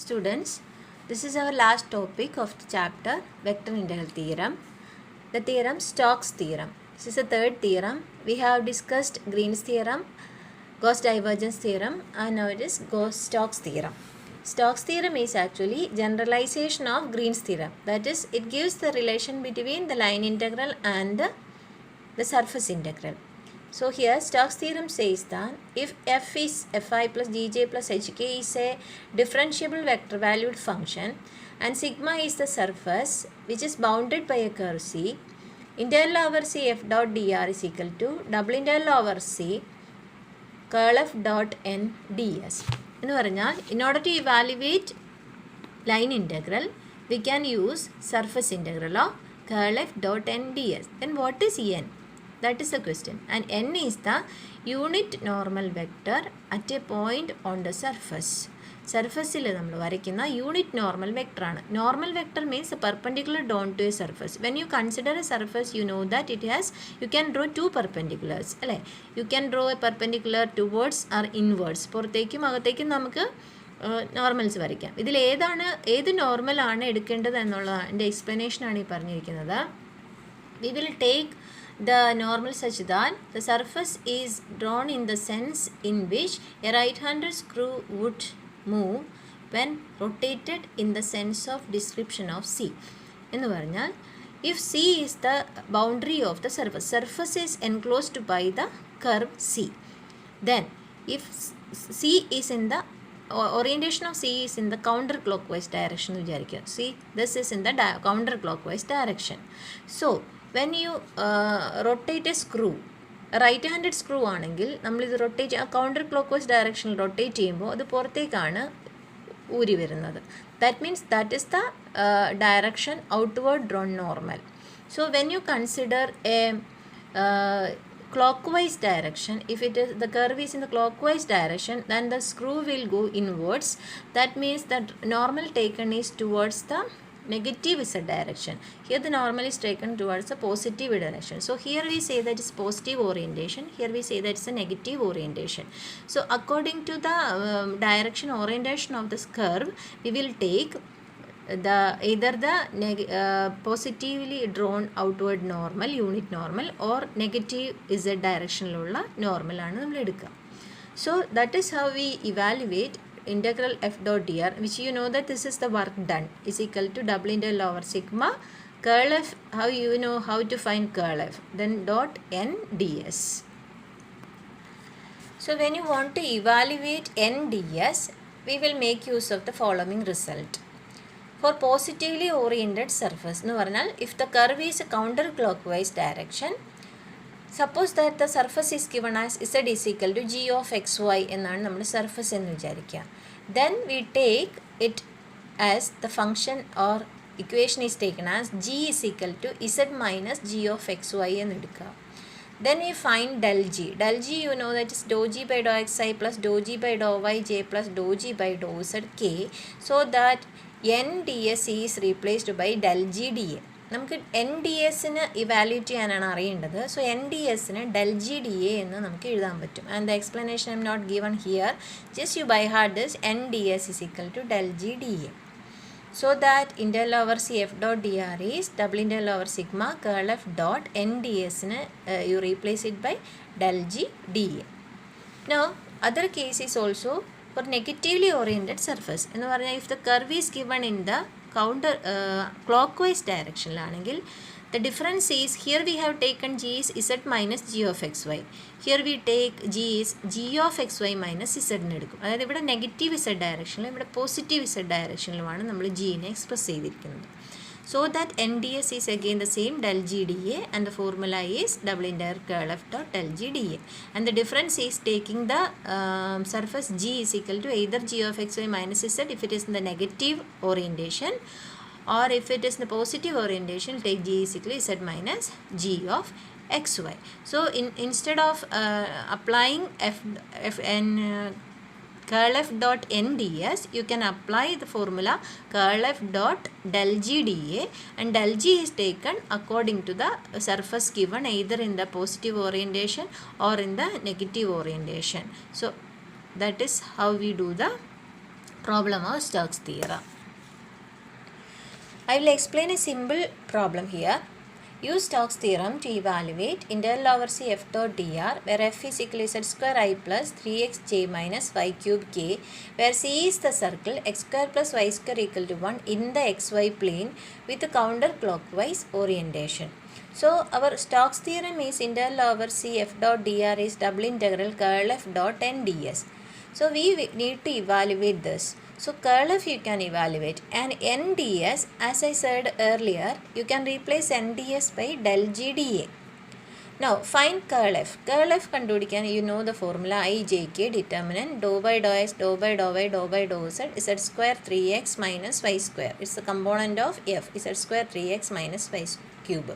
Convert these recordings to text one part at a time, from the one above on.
Students, this is our last topic of the chapter vector integral theorem. The theorem Stokes theorem. This is the third theorem. We have discussed Green's theorem, Gauss divergence theorem, and now it is Stokes theorem. Stokes theorem is actually generalization of Green's theorem. That is, it gives the relation between the line integral and the surface integral. So here Stokes theorem says that if f is fi plus gj plus hk is a differentiable vector valued function and sigma is the surface which is bounded by a curve c, integral over c f dot dr is equal to double integral over c curl f dot n ds. എന്ന് പറഞ്ഞാൽ in order to evaluate line integral we can use surface integral of curl f dot n ds. Then what is n? That is the question. And n is the unit normal vector at a point on the surface. സർഫസിൽ നമ്മൾ വരയ്ക്കുന്ന unit normal വെക്ടറാണ്. Normal vector means perpendicular drawn to a surface. When you consider a surface you know that it has you can draw two perpendiculars അല്ലേ. You can draw a perpendicular towards or inwards. പുറത്തേക്കും അകത്തേക്കും നമുക്ക് normals വരയ്ക്കാം. ഇതിൽ ഏത് നോർമലാണ് എടുക്കേണ്ടത് എന്നുള്ളതിൻ്റെ എക്സ്പ്ലനേഷനാണ് ഈ പറഞ്ഞിരിക്കുന്നത്. V will take the normal such that the surface is drawn in the sense in which a right-handed screw would move when rotated in the sense of description of C. എന്ന് പറഞ്ഞാൽ if C is the boundary of the surface is enclosed by the curve C, then if C is in the orientation of C is in the counterclockwise direction എന്ന് വിചാരിക്കുക. See, this is in the counterclockwise direction. So when you rotate a screw, right handed screw ആണെങ്കിൽ നമ്മളിത് counter clockwise ഡയറക്ഷനിൽ rotate ചെയ്യുമ്പോൾ അത് പുറത്തേക്കാണ് ഊരി വരുന്നത്. That means that is the direction outward drawn normal. So when you consider a clockwise direction, if it is the curve is in the clockwise direction, then the screw will go inwards. That means that normal taken is towards the negative z direction. Here the normal is taken towards the positive direction. So here we say that it's positive orientation, here we say that it's a negative orientation. So according to the direction orientation of this curve, we will take either the positively drawn outward normal, unit normal, or negative z directionലുള്ള normal ആണ് നമ്മൾ എടുക്കുക. So that is how we evaluate integral f dot dr, which you know that this is the work done, is equal to double integral over sigma curl f. How you know how to find curl f? Then dot n ds. So when you want to evaluate n ds, we will make use of the following result. For positively oriented surface എന്ന് പറഞ്ഞാൽ if the curve is a counterclockwise direction, suppose that the surface is given as z is equal to g of xy എന്നാണ് നമ്മുടെ surface എന്ന് വിചാരിക്കുക. Then we take it as the function or equation is taken as g is equal to z minus g of xy എന്ന് എടുക്കുക. Then we find del g. Del g you know that is dou g by dou xi plus dou g by dou yj plus dou g by dou zk, so that n ds is replaced by del g dA. നമുക്ക് N D എസിന് evaluate ചെയ്യാനാണ് അറിയേണ്ടത്. So N D എസിന് del G D A എന്ന് നമുക്ക് എഴുതാൻ പറ്റും. And the explanation I'm not given here, just you by heart this N D S is equal to del G D A. So that integral over C F dot D R is double integral over sigma curl F dot N D എസിന് you replace it by del G D a. No other case is also for negatively oriented surface എന്ന് പറഞ്ഞാൽ if the curve is given in the clockwise directionലാണെങ്കിൽ the difference is here we have taken g is z minus g of xy, here we take g is g of xy minus z എന്ന് എടുക്കും. അതായത് ഇവിടെ negative z ഡയറക്ഷനിലും ഇവിടെ positive z ഡയറക്ഷനിലുമാണ് നമ്മൾ ജീനെ express ചെയ്തിരിക്കുന്നത്. So that NDS is again the same del G dA, and the formula is double integral curl f dot del G dA, and the difference is taking the surface G is equal to either G of xy minus z if it is in the negative orientation, or if it is in the positive orientation take G is equal to z minus G of xy. So instead of applying curl f dot n ds, you can apply the formula curl f dot del g dA, and del g is taken according to the surface given either in the positive orientation or in the negative orientation. So that is how we do the Problem of Stokes theorem. I will explain a simple problem here. Use Stokes theorem to evaluate integral over C f dot dr where f is equal to z square I plus 3xj minus y cube k, where C is the circle x square plus y square equal to 1 in the xy plane with counterclockwise orientation. So our Stokes theorem is integral over C f dot dr is double integral curl f dot n ds. So we need to evaluate this. So curl f you can evaluate, and nds, as I said earlier, you can replace nds by del g dA. Now find curl f. Curl f kandupidikkan you know the formula ijk determinant dou by dou x dou by dou y dou by dou z z square 3x minus y square. It's the component of f z square 3x minus y cube.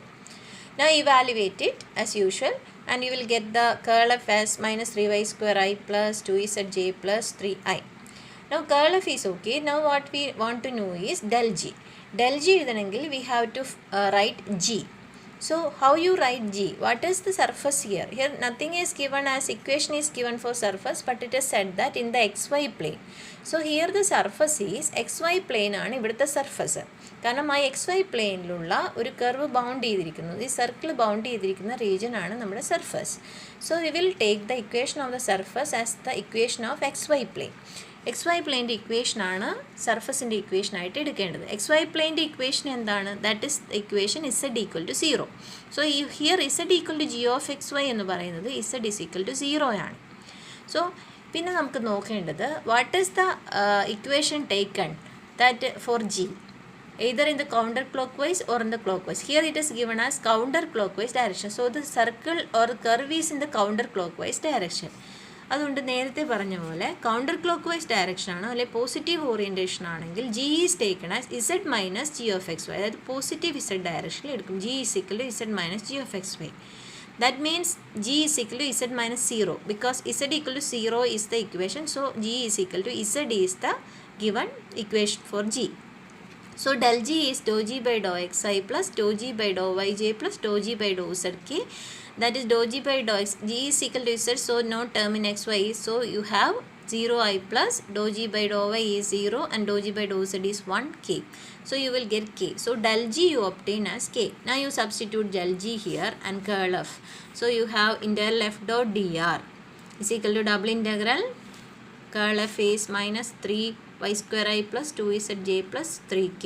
Now evaluate it as usual and you will get the curl f as minus 3y square I plus 2zj plus 3i. Now curl f is okay. Now what we want to know is del g. Del g idhanengil we have to write g. So how you write g? What is the surface here? Here nothing is given as equation is given for surface, but it is said that in the xy plane. So here the surface is xy plane ആണ് ഇവിടുത്തെ surface. കാരണം ആ xy പ്ലെയിനിലുള്ള ഒരു curve bound ചെയ്തിരിക്കുന്നത്, ഈ circle bound ചെയ്തിരിക്കുന്ന region ആണ് നമ്മുടെ surface. So we will take the equation of the surface as the equation of xy plane. xy പ്ലെയിൻ്റെ ഇക്വേഷനാണ് സർഫസിൻ്റെ ഇക്വേഷനായിട്ട് എടുക്കേണ്ടത്. xy പ്ലെയിൻ്റെ ഇക്വേഷൻ എന്താണ്? That is equation z equal to 0. So here z equal to g of xy എന്ന് പറയുന്നത് z is equal to 0 ആണ്. സോ പിന്നെ നമുക്ക് നോക്കേണ്ടത് what is the equation taken that for g, either in the counterclockwise or in the clockwise. Here it is given as counterclockwise direction. So the circle or curve is in the counterclockwise direction. അതുകൊണ്ട് നേരത്തെ പറഞ്ഞ പോലെ counter clock direction ആണോ അല്ലെ positive orientation ആണെങ്കിൽ g is taken as z minus g of x y, അതായത് positive z ഡയറക്ഷനിൽ എടുക്കും. G is equal to z minus g of x y. That means g is equal to z minus 0 because z equal to 0 is the equation. So g is equal to z is the given equation for g. So del g is dou g by dou xi plus dou g by dou yj plus dou g by dou zk. That is dou g by dou x. G is equal to z, so no term in xy. So you have 0i plus dou g by dou y is 0 and dou g by dou z is 1k. So you will get k. So del g you obtain as k. Now you substitute del g here and curl f. So you have integral f dot dr is equal to double integral curl f is minus 3 y square I plus 2zj plus 3k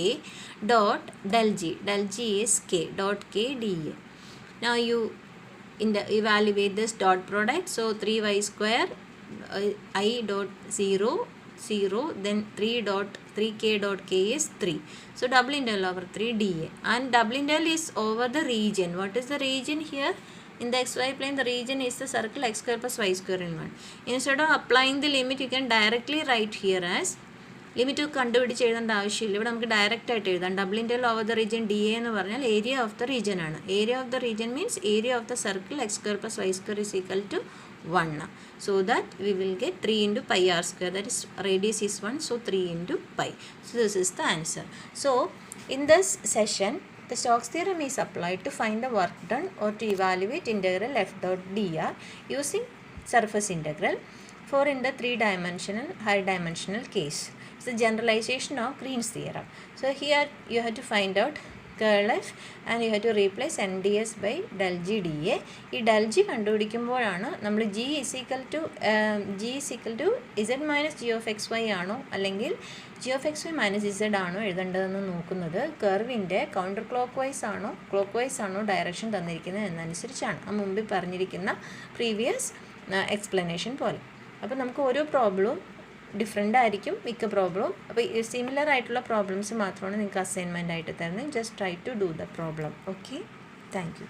dot del g. Del g is k dot k dA. Now you evaluate this dot product. So 3y square I dot 0 0, then 3k dot k is 3. So double integral over 3 dA, and double integral is over the region. What is the region here? In the xy plane the region is the circle x square plus y square in 1. Instead of applying the limit you can directly write here as limit കണ്ടുപിടിച്ച് എഴുതേണ്ട ആവശ്യമില്ല. ഇവിടെ നമുക്ക് direct ആയിട്ട് എഴുതാം. Double integral over the region d A എന്ന് പറഞ്ഞാൽ area of the region ആണ്. Area of the region means area of the circle x square plus y square is equal to 1. So that we will get 3 into pi r square, that is radius is 1, so 3 into pi. So this is the answer. So in this session the Stokes theorem is applied to find the work done or to evaluate integral f dot dr using surface integral for in the 3-dimensional high dimensional case. It's the generalization of Green's theorem. So here you have to find out curl f and you have to replace nds by del g dA. ഈ del g കണ്ടുപിടിക്കുമ്പോഴാണ് നമ്മൾ g is equal to z minus g of xy ആണോ അല്ലെങ്കിൽ g of xy minus z ആണോ എഴുതേണ്ടതെന്ന് നോക്കുന്നത്. കർവിൻ്റെ counter clock vice ആണോ direction തന്നിരിക്കുന്നത് എന്നനുസരിച്ചാണ്. ആ മുമ്പിൽ പറഞ്ഞിരിക്കുന്ന പ്രീവിയസ് എക്സ്പ്ലനേഷൻ പോലെ. അപ്പോൾ നമുക്ക് ഓരോ പ്രോബ്ലവും ഡിഫറെൻ്റ് ആയിരിക്കും മിക്ക പ്രോബ്ലവും. അപ്പോൾ സിമിലർ ആയിട്ടുള്ള പ്രോബ്ലംസ് മാത്രമാണ് നിങ്ങൾക്ക് അസൈൻമെൻ്റ് ആയിട്ട് തരുന്നത്. Just try to do the problem. Okay, thank U.